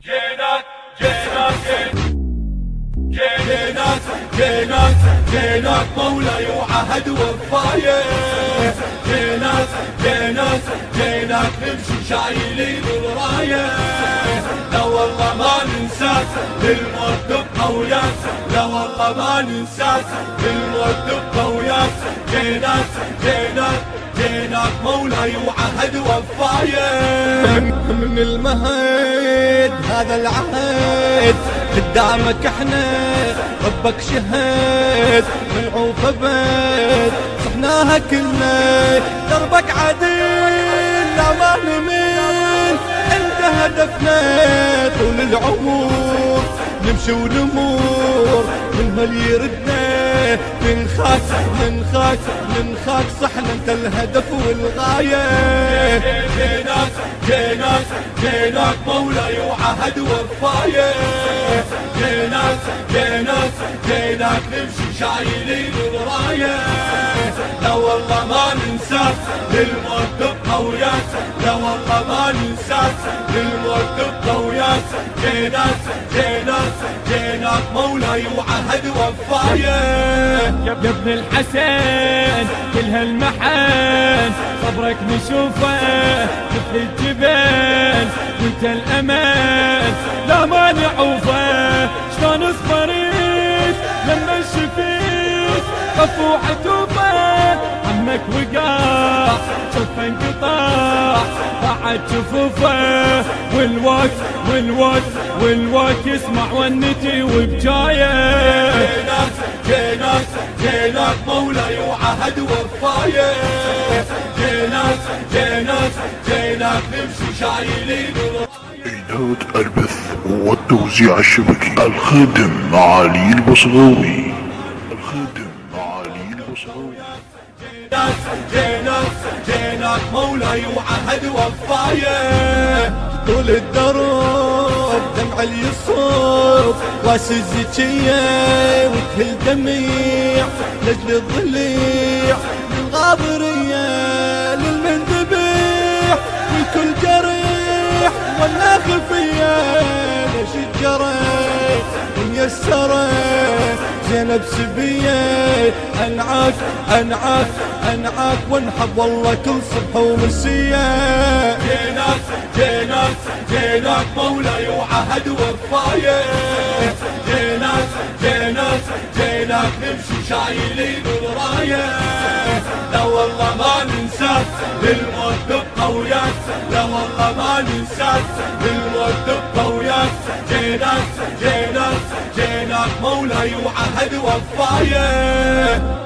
جينات جينات مولاي وعهد وفاية. جينات نمشي شايلين الراية. لا والله ما ننساك للموت نبقى وياك. لا والله ما ننساك للموت نبقى وياك. جينات مولاي وعهد وفاية. من المهد هذا العهد قدامك احنا ربك شهد. من عوف بيت صحناها كلنا دربك عدل لا ما نمل. انت هدفنا طول العمر نمشي ونمور من هل يردنا. من خاك صحنا انت الهدف والغاية. جينات مولاي وعهد وفاية. جينات نمشي شايلين الراية. لا والله ما ننساك للموت نبقى وياك. لا والله ما ننساك للموت نبقى وياك. جينات مولاي وعهد وفاية. يا ابن الحسن كل هالمحن صبرك نشوفه مثل الجبال. وانت الأمان لا ما نعوفه. شلون اصبرت لما شفيت رفوع توفه. عمك وقع شفه انقطاع بعد جفوفه. والوقت يسمع ونتي وبجايه. جينات مولاي وعهد وفاية. جينات نمشي شايلين إعداد البث والتوزيع الشبكي الخادم معالي البصراوي. جينات مولاي وعهد وفاية. طول الدرب دمع اليصب راس الزكية وكل دميع نجل الضليع. للغابرية للمندبيح والكل جريح ولا خفية. ليش الجريح ميسرة زينب سبية. أنعاك وانحب والله كل صبح ومسية. جينات مولاي وعهد وفاية. جينات نمشي شايلين الراية. لا والله ما ننساك للموت نبقى وياك. لا والله ما ننساك للموت نبقى وياك. جينات مولاي وعهد وفاية.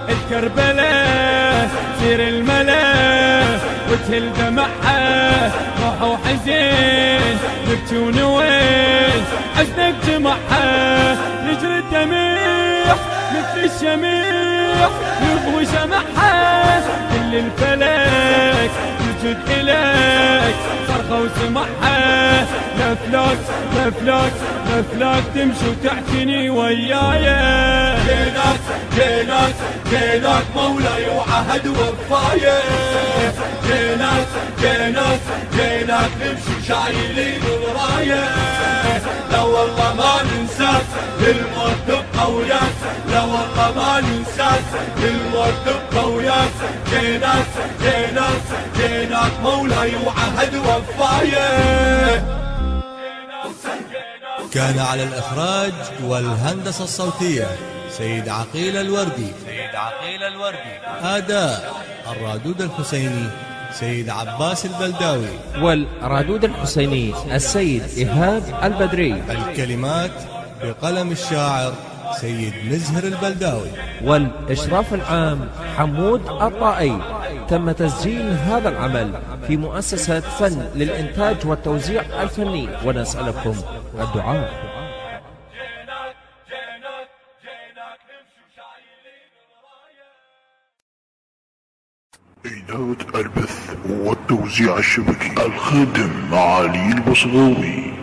الكربلاء سير الملا وتهل دمعها روح وحزين. نبكي ونوين حزنك جمعها. يجري الدميع مثل الشميع يضوي شمعها. كل الفلك يسجد إليك صرخة وسمعها. لفلاك تمشي وتحكيني ويايا. جينات مولاي وعهد وفاية. جينات نمشي شايلين الراية. لا والله ما ننساك للموت نبقى وياك. لا والله ما ننساك للموت نبقى وياك. جينات مولاي وعهد وفاية. كان على الإخراج والهندسة الصوتية سيد عقيل الوردي. أداء الرادود الحسيني سيد عباس البلداوي. والرادود الحسيني السيد إيهاب البدري. الكلمات بقلم الشاعر سيد مزهر البلداوي. والإشراف العام حمود الطائي. تم تسجيل هذا العمل في مؤسسة فن للإنتاج والتوزيع الفني. ونسألكم الدعاء. إعداد البث والتوزيع الشبكي الخادم معالي البصراوي.